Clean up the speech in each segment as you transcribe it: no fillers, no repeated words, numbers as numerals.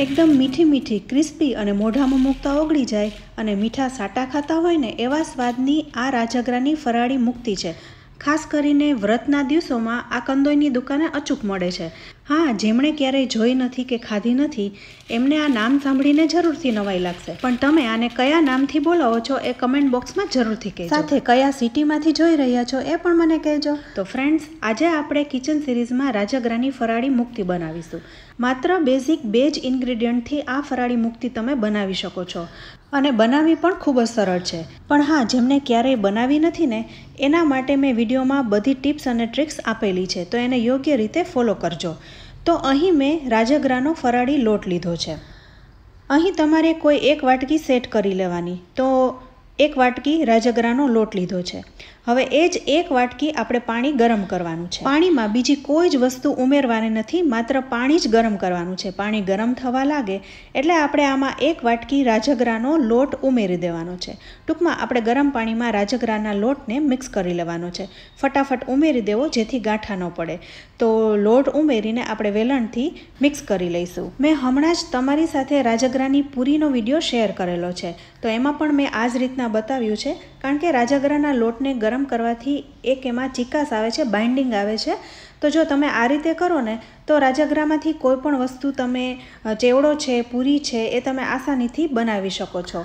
એકદમ મીઠી મીઠી ક્રિસ્પી અને મોઢામાં મૂકતા ઓગળી જાય અને મીઠા સાટા ખાતા હોય ને એવા સ્વાદની આ રાજગરાની ફરાળી મુક્તિ છે. ખાસ કરીને વ્રતના દિવસોમાં આ કંદોઈની દુકાને અચૂક મળે છે. હા, જેમણે ક્યારેય જોઈ નથી કે ખાધી નથી એમને આ નામ સાંભળીને જરૂરથી નવાઈ લાગશે. પણ તમે આને કયા નામથી બોલાવો છો એ કમેન્ટ બોક્સમાં જરૂરથી કહેજો. સાથે કયા સિટીમાંથી જોઈ રહ્યા છો એ પણ મને કહેજો. તો ફ્રેન્ડ્સ, આજે આપણે કિચન સિરીઝમાં રાજગરાની ફરાળી મુક્તિ બનાવીશું. માત્ર બેઝિક 2 જ ઇન્ગ્રેડિયન્ટથી આ ફરાળી મુક્તિ તમે બનાવી શકો છો અને બનાવવી પણ ખૂબ જ સરળ છે. પણ હા, જેમને ક્યારેય બનાવી નથી ને એના માટે મેં વિડીયોમાં બધી ટિપ્સ અને ટ્રિક્સ આપેલી છે, તો એને યોગ્ય રીતે ફોલો કરજો. તો અહીં મેં રાજગરાનો ફરાળી લોટ લીધો છે. અહીં તમારે કોઈ 1 વાટકી સેટ કરી લેવાની. તો 1 વાટકી રાજગરાનો લોટ લીધો છે. હવે એ જ 1 વાટકી આપણે પાણી ગરમ કરવાનું છે. પાણીમાં બીજી કોઈ જ વસ્તુ ઉમેરવાની નથી, માત્ર પાણી જ ગરમ કરવાનું છે. પાણી ગરમ થવા લાગે એટલે આપણે આમાં 1 વાટકી રાજગરાનો લોટ ઉમેરી દેવાનો છે. ટૂંકમાં આપણે ગરમ પાણીમાં રાજગરાના લોટને મિક્સ કરી લેવાનો છે. ફટાફટ ઉમેરી દેવો જેથી ગાંઠા ન પડે. તો લોટ ઉમેરીને આપણે વેલણથી મિક્સ કરી લઈશું. મેં હમણાં જ તમારી સાથે રાજગરાની પૂરીનો વિડીયો શેર કરેલો છે, તો એમાં પણ મેં આ જ રીતના બતાવ્યું છે. કારણ કે રાજગરાના લોટને ગરમ કરવાથી એક એમાં ચીકાશ આવે છે, બાઇન્ડિંગ આવે છે. તો જો તમે આ રીતે કરો ને તો રાજગરામાંથી કોઈ પણ વસ્તુ તમે ચેવડો છે, પૂરી છે એ તમે આસાનીથી બનાવી શકો છો.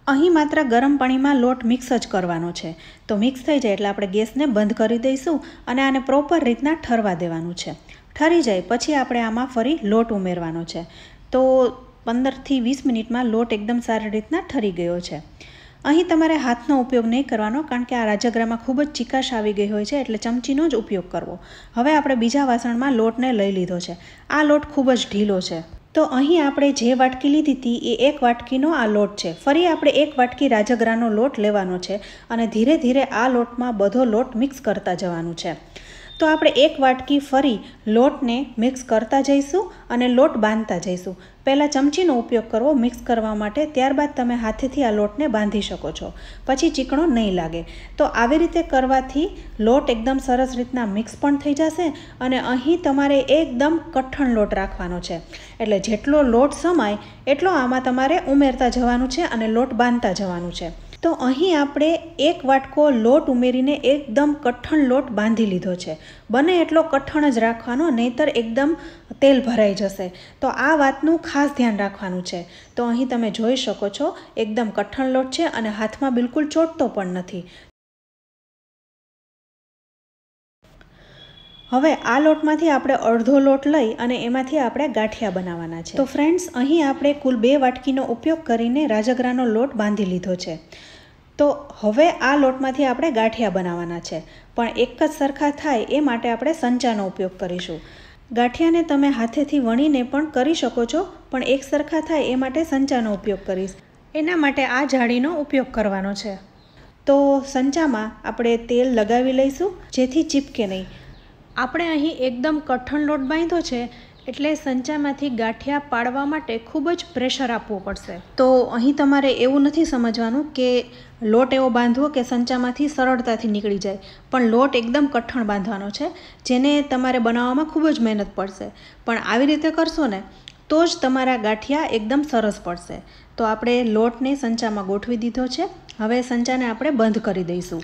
અહીં માત્ર ગરમ પાણીમાં લોટ મિક્સ જ કરવાનો છે. તો મિક્સ થઈ જાય એટલે આપણે ગેસને બંધ કરી દઈશું અને આને પ્રોપર રીતના ઠરવા દેવાનું છે. ઠરી જાય પછી આપણે આમાં ફરી લોટ ઉમેરવાનો છે. તો 15થી 20 મિનિટમાં લોટ એકદમ સારી રીતના ઠરી ગયો છે. અહીં તમારે હાથનો ઉપયોગ નહીં કરવાનો, કારણ કે આ રાજગરામાં ખૂબ જ ચીકાશ આવી ગઈ હોય છે, એટલે ચમચીનો જ ઉપયોગ કરવો. હવે આપણે બીજા વાસણમાં લોટને લઈ લીધો છે. આ લોટ ખૂબ જ ઢીલો છે. તો અહીં આપણે જે વાટકી લીધી હતી એ 1 વાટકીનો આ લોટ છે. ફરી આપણે 1 વાટકી રાજગરાનો લોટ લેવાનો છે અને ધીરે ધીરે આ લોટમાં બધો લોટ મિક્સ કરતા જવાનું છે. તો આપણે 1 વાટકી ફરી લોટને મિક્સ કરતા જઈશું અને લોટ બાંધતા જઈશું. પહેલાં ચમચીનો ઉપયોગ કરવો મિક્સ કરવા માટે, ત્યારબાદ તમે હાથેથી આ લોટને બાંધી શકો છો. પછી ચીકણો નહીં લાગે. તો આવી રીતે કરવાથી લોટ એકદમ સરસ રીતના મિક્સ પણ થઈ જશે અને અહીં તમારે એકદમ કઠણ લોટ રાખવાનો છે. એટલે જેટલો લોટ સમાય એટલો આમાં તમારે ઉમેરતા જવાનું છે અને લોટ બાંધતા જવાનું છે. તો અહીં આપણે 1 વાટકો લોટ ઉમેરીને એકદમ કઠણ લોટ બાંધી લીધો છે. બને એટલો કઠણ જ રાખવાનો, નહીંતર એકદમ તેલ ભરાઈ જશે. તો આ વાતનું ખાસ ધ્યાન રાખવાનું છે. તો અહીં તમે જોઈ શકો છો એકદમ કઠણ લોટ છે અને હાથમાં બિલકુલ ચોંટતો પણ નથી. હવે આ લોટમાંથી આપણે અડધો લોટ લઈ અને એમાંથી આપણે ગાંઠિયા બનાવવાના છે. તો ફ્રેન્ડ્સ, અહીં આપણે કુલ 2 વાટકીનો ઉપયોગ કરીને રાજગરાનો લોટ બાંધી લીધો છે. તો હવે આ લોટમાંથી આપણે ગાંઠિયા બનાવવાના છે, પણ એક જ સરખા થાય એ માટે આપણે સંચાનો ઉપયોગ કરીશું. ગાંઠિયાને તમે હાથેથી વણીને પણ કરી શકો છો, પણ એક સરખા થાય એ માટે સંચાનો ઉપયોગ કરીશ. એના માટે આ જાળીનો ઉપયોગ કરવાનો છે. તો સંચામાં આપણે તેલ લગાવી લઈશું જેથી ચીપકે નહીં. આપણે અહીં એકદમ કઠણ લોટ બાંધ્યો છે એટલે સંચામાંથી ગાંઠિયા પાડવા માટે ખૂબ જ પ્રેશર આપવું પડશે. તો અહીં તમારે એવું નથી સમજવાનું કે લોટ એવો બાંધવો કે સંચામાંથી સરળતાથી નીકળી જાય, પણ લોટ એકદમ કઠણ બાંધવાનો છે, જેને તમારે બનાવવામાં ખૂબ જ મહેનત પડશે. પણ આવી રીતે કરશો ને તો જ તમારા ગાંઠિયા એકદમ સરસ પડશે. તો આપણે લોટને સંચામાં ગોઠવી દીધો છે. હવે સંચાને આપણે બંધ કરી દઈશું.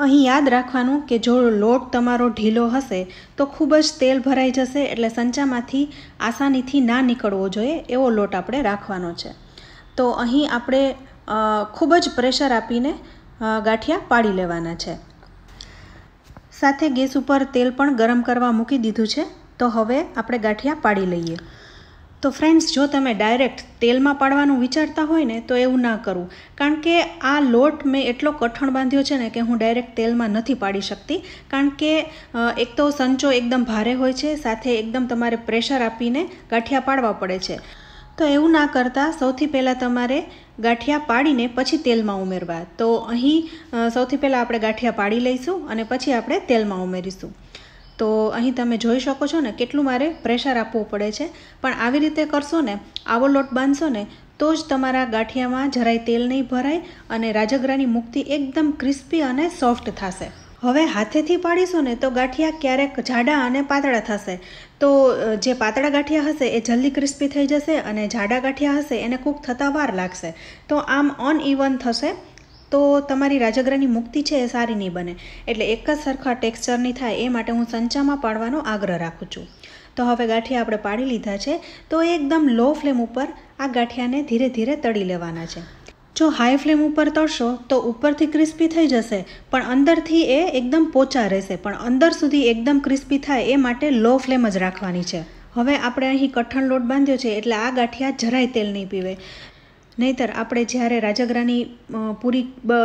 અહીં યાદ રાખવાનું કે જો લોટ તમારો ઢીલો હશે તો ખૂબ જ તેલ ભરાઈ જશે, એટલે સંચામાંથી આસાનીથી ના નીકળવો જોઈએ એવો લોટ આપણે રાખવાનો છે. તો અહીં આપણે ખૂબ જ પ્રેશર આપીને ગાંઠિયા પાડી લેવાના છે. સાથે ગેસ ઉપર તેલ પણ ગરમ કરવા મૂકી દીધું છે. તો હવે આપણે ગાંઠિયા પાડી લઈએ. તો ફ્રેન્ડ્સ, જો તમે ડાયરેક્ટ તેલમાં પાડવાનું વિચારતા હોય ને તો એવું ના કરવું, કારણ કે આ લોટ મેં એટલો કઠણ બાંધ્યો છે ને કે હું ડાયરેક્ટ તેલમાં નથી પાડી શકતી. કારણ કે એક તો સંચો એકદમ ભારે હોય છે, સાથે એકદમ તમારે પ્રેશર આપીને ગાંઠિયા પાડવા પડે છે. તો એવું ના કરતાં સૌથી પહેલાં તમારે ગાંઠિયા પાડીને પછી તેલમાં ઉમેરવા. તો અહીં સૌથી પહેલાં આપણે ગાંઠિયા પાડી લઈશું અને પછી આપણે તેલમાં ઉમેરીશું. તો અહીં તમે જોઈ શકો છો ને કેટલું મારે પ્રેશર આપવું પડે છે. પણ આવી રીતે કરશો ને, આવો લોટ બાંધશો ને તો જ તમારા ગાંઠિયામાં જરાય તેલ નહીં ભરાય અને રાજગરાની મુક્તિ એકદમ ક્રિસ્પી અને સોફ્ટ થશે. હવે હાથેથી પાડીશું ને તો ગાંઠિયા ક્યારેક જાડા અને પાતળા થશે. તો જે પાતળા ગાંઠિયા હશે એ જલ્દી ક્રિસ્પી થઈ જશે અને જાડા ગાંઠિયા હશે એને કૂક થતાં વાર લાગશે. તો આમ અનઇવન થશે તો તમારી રાજગરાની મુક્તિ છે એ સારી નહીં બને. એટલે એક જ સરખા ટેક્સચરની થાય એ માટે હું સંચામાં પાડવાનો આગ્રહ રાખું છું. તો હવે ગાંઠિયા આપણે પાડી લીધા છે. તો એકદમ લો ફ્લેમ ઉપર આ ગાંઠિયાને ધીરે ધીરે તળી લેવાના છે. જો હાઈ ફ્લેમ ઉપર તળશો તો ઉપરથી ક્રિસ્પી થઈ જશે પણ અંદરથી એ એકદમ પોચા રહેશે. પણ અંદર સુધી એકદમ ક્રિસ્પી થાય એ માટે લો ફ્લેમ જ રાખવાની છે. હવે આપણે અહીં કઠણ લોટ બાંધ્યો છે એટલે આ ગાંઠિયા જરાય તેલ નહીં પીવે. નહીંતર આપણે જ્યારે રાજગરાની પૂરી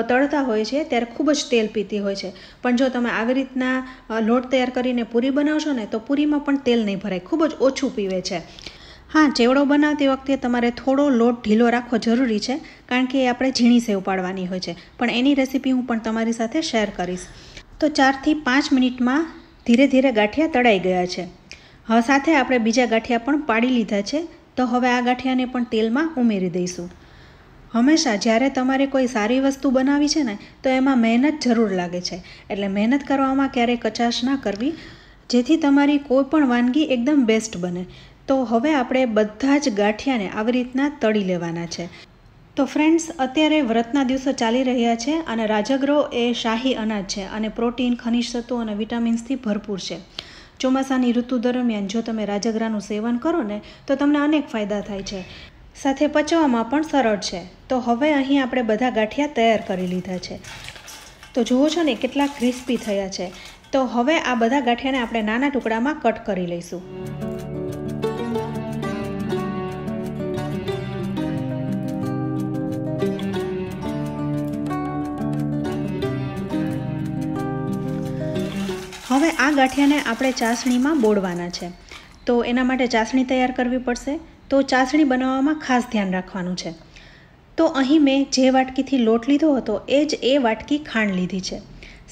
તળતા હોય છે ત્યારે ખૂબ જ તેલ પીતી હોય છે. પણ જો તમે આવી રીતના લોટ તૈયાર કરીને પૂરી બનાવશો ને તો પૂરીમાં પણ તેલ નહીં ભરાય, ખૂબ જ ઓછું પીવે છે. હા, ચેવડો બનાવતી વખતે તમારે થોડો લોટ ઢીલો રાખવો જરૂરી છે કારણ કે આપણે ઝીણી સેવ પાડવાની હોય છે. પણ એની રેસીપી હું પણ તમારી સાથે શેર કરીશ. તો 4 થી 5 મિનિટમાં ધીરે ધીરે ગાંઠિયા તળાઈ ગયા છે. હવે સાથે આપણે બીજા ગાંઠિયા પણ પાડી લીધા છે. તો હવે આ ગાંઠિયાને પણ તેલમાં ઉમેરી દઈશું. હંમેશા જ્યારે તમારે કોઈ સારી વસ્તુ બનાવી છે ને તો એમાં મહેનત જરૂર લાગે છે. એટલે મહેનત કરવામાં ક્યારેય કચાશ ના કરવી, જેથી તમારી કોઈ પણ વાનગી એકદમ બેસ્ટ બને. તો હવે આપણે બધા જ ગાંઠિયાને આવી રીતના તળી લેવાના છે. તો ફ્રેન્ડ્સ, અત્યારે વ્રતના દિવસો ચાલી રહ્યા છે અને રાજગરો એ શાહી અનાજ છે અને પ્રોટીન, ખનિજ તત્વો અને વિટામિન્સથી ભરપૂર છે. ચોમાસાની ઋતુ દરમિયાન જો તમે રાજગરાનું સેવન કરો ને તો તમને અનેક ફાયદા થાય છે. સાથે પચવામાં પણ સરળ છે. તો હવે અહીં આપણે બધા ગાંઠિયા તૈયાર કરી લીધા છે. તો જુઓ છો ને કેટલા ક્રિસ્પી થયા છે. તો હવે આ બધા ગાંઠિયાને આપણે નાના ટુકડામાં કટ કરી લઈશું. હવે આ ગાંઠિયાને આપણે ચાસણીમાં બોળવાના છે. તો એના માટે ચાસણી તૈયાર કરવી પડશે. તો ચાસણી બનાવવામાં ખાસ ધ્યાન રાખવાનું છે. તો અહીં મેં જે વાટકીથી લોટ લીધો હતો એ જ વાટકી ખાંડ લીધી છે.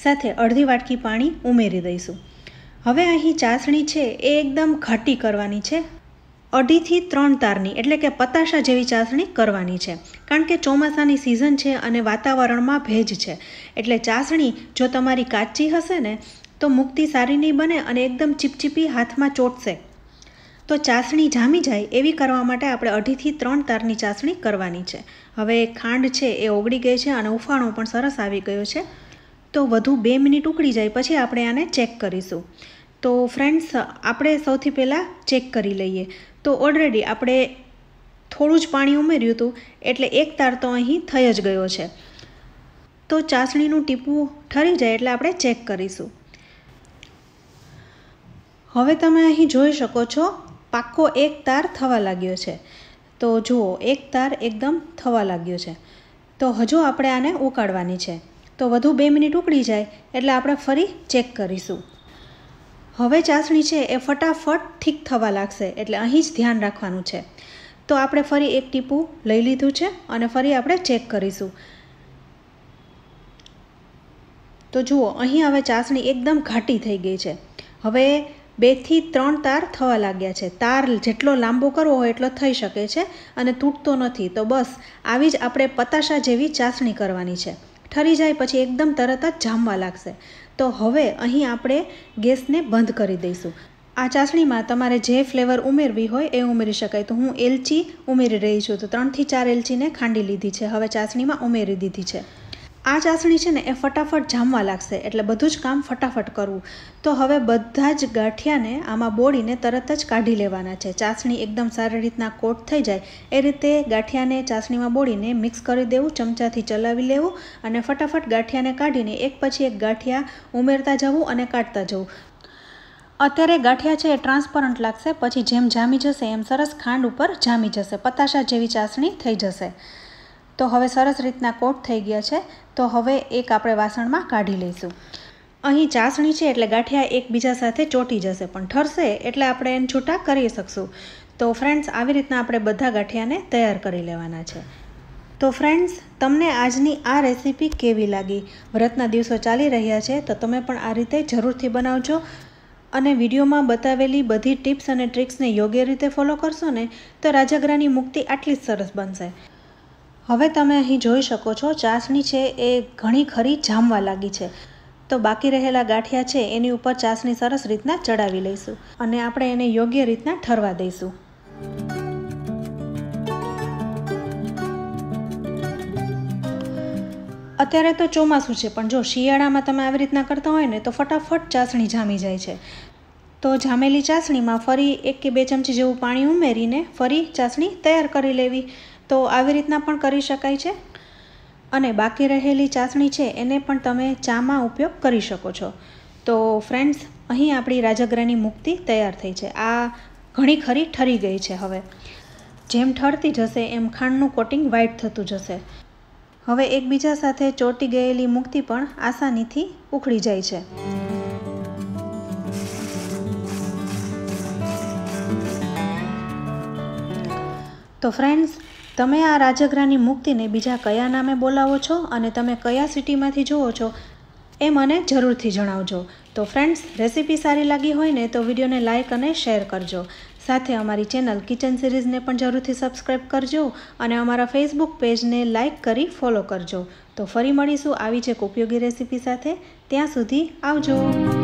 સાથે અડધી વાટકી પાણી ઉમેરી દઈશું. હવે અહીં ચાસણી છે એ એકદમ ઘાટી કરવાની છે. 2.5 થી 3 તારની એટલે કે પતાશા જેવી ચાસણી કરવાની છે. કારણ કે ચોમાસાની સિઝન છે અને વાતાવરણમાં ભેજ છે. એટલે ચાસણી જો તમારી કાચી હશે ને તો મુક્તિ સારી નહીં બને અને એકદમ ચીપચીપી હાથમાં ચોટશે. તો ચાસણી જામી જાય એવી કરવા માટે આપણે 2.5 થી 3 તારની ચાસણી કરવાની છે. હવે ખાંડ છે એ ઓગળી ગઈ છે અને ઉફાણો પણ સરસ આવી ગયો છે. તો વધુ 2 મિનિટ ઉકળી જાય પછી આપણે આને ચેક કરીશું. તો ફ્રેન્ડ્સ, આપણે સૌથી પહેલાં ચેક કરી લઈએ. તો ઓલરેડી આપણે થોડું જ પાણી ઉમેર્યું હતું એટલે 1 તાર તો અહીં થઈ જ ગયો છે. તો ચાસણીનું ટીપું ઠરી જાય એટલે આપણે ચેક કરીશું. હવે તમે અહીં જોઈ શકો છો પાક્કો 1 તાર થવા લાગ્યો છે. તો જુઓ 1 તાર એકદમ થવા લાગ્યો છે. તો હજુ આપણે આને ઉકાળવાની છે. તો વધુ 2 મિનિટ ઉકળી જાય એટલે આપણે ફરી ચેક કરીશું. હવે ચાસણી છે એ ફટાફટ ઠીક થવા લાગશે એટલે અહીં જ ધ્યાન રાખવાનું છે. તો આપણે ફરી 1 ટીપું લઈ લીધું છે અને ફરી આપણે ચેક કરીશું. તો જુઓ અહીં હવે ચાસણી એકદમ ઘાટી થઈ ગઈ છે. હવે 2 થી 3 તાર થવા લાગ્યા છે. તાર જેટલો લાંબો કરવો હોય એટલો થઈ શકે છે અને તૂટતો નથી. તો બસ આવી જ આપણે પતાશા જેવી ચાસણી કરવાની છે. ઠરી જાય પછી એકદમ તરત જ જામવા લાગશે. તો હવે અહીં આપણે ગેસને બંધ કરી દઈશું. આ ચાસણીમાં તમારે જે ફ્લેવર ઉમેરવી હોય એ ઉમેરી શકાય. તો હું એલચી ઉમેરી રહી છું. તો 3 થી 4 એલચીને ખાંડી લીધી છે. હવે ચાસણીમાં ઉમેરી દીધી છે. આ ચાસણી છે ને એ ફટાફટ જામવા લાગશે એટલે બધું જ કામ ફટાફટ કરવું. તો હવે બધા જ ગાંઠિયાને આમાં બોળીને તરત જ કાઢી લેવાના છે. ચાસણી એકદમ સારી રીતના કોટ થઈ જાય એ રીતે ગાંઠિયાને ચાસણીમાં બોળીને મિક્સ કરી દેવું, ચમચાથી ચલાવી લેવું અને ફટાફટ ગાંઠિયાને કાઢીને એક પછી એક ગાંઠિયા ઉમેરતા જવું અને કાઢતા જવું. અત્યારે ગાંઠિયા છે એ ટ્રાન્સપરન્ટ લાગશે, પછી જેમ જામી જશે એમ સરસ ખાંડ ઉપર જામી જશે, પતાશા જેવી ચાસણી થઈ જશે. તો હવે સરસ રીતના કોટ થઈ ગયા છે. તો હવે એક આપણે વાસણમાં કાઢી લઈશું. અહીં ચાસણી છે એટલે ગાંઠિયા એકબીજા સાથે ચોંટી જશે, પણ ઠરશે એટલે આપણે એને છૂટા કરી શકશું. તો ફ્રેન્ડ્સ, આવી રીતના આપણે બધા ગાંઠિયાને તૈયાર કરી લેવાના છે. તો ફ્રેન્ડ્સ, તમને આજની આ રેસીપી કેવી લાગી? વ્રતના દિવસો ચાલી રહ્યા છે તો તમે પણ આ રીતે જરૂરથી બનાવજો અને વિડીયોમાં બતાવેલી બધી ટિપ્સ અને ટ્રિક્સને યોગ્ય રીતે ફોલો કરશો ને તો રાજગરાની મુક્તિ આટલી જ સરસ બનશે. હવે તમે અહીં જોઈ શકો છો ચાસણી છે એ ઘણી ખરી જામવા લાગી છે. તો બાકી રહેલા ગાંઠિયા છે એની ઉપર ચાસણી સરસ રીતના ચડાવી લઈશું અને આપણે એને યોગ્ય રીતના ઠરવા દઈશું. અત્યારે તો ચોમાસું છે, પણ જો શિયાળામાં તમે આવી રીતના કરતા હોય ને તો ફટાફટ ચાસણી જામી જાય છે. તો જામેલી ચાસણીમાં ફરી 1 કે 2 ચમચી જેવું પાણી ઉમેરીને ફરી ચાસણી તૈયાર કરી લેવી. તો આવી રીતના પણ કરી શકાય છે. અને બાકી રહેલી ચાસણી છે એને પણ તમે ચામાં ઉપયોગ કરી શકો છો. તો ફ્રેન્ડ્સ, અહીં આપણી રાજગરાની મુક્તિ તૈયાર થઈ છે. આ ઘણી ખરી ઠરી ગઈ છે. હવે જેમ ઠરતી જશે એમ ખાંડનું કોટિંગ વ્હાઈટ થતું જશે. હવે એકબીજા સાથે ચોંટી ગયેલી મુક્તિ પણ આસાનીથી ઉખડી જાય છે. તો ફ્રેન્ડ્સ, તમે આ રાજગરાની મુક્તિને બીજા કયા નામે બોલાવો છો અને તમે કયા સિટીમાંથી જુઓ છો એ મને જરૂરથી જણાવજો. તો ફ્રેન્ડ્સ, રેસીપી સારી લાગી હોય ને તો વિડીયોને લાઇક અને શેર કરજો. સાથે અમારી ચેનલ કિચન સિરીઝને પણ જરૂરથી સબસ્ક્રાઈબ કરજો અને અમારા ફેસબુક પેજને લાઇક કરી ફોલો કરજો. તો ફરી મળીશું આવી જ એક ઉપયોગી રેસીપી સાથે. ત્યાં સુધી આવજો.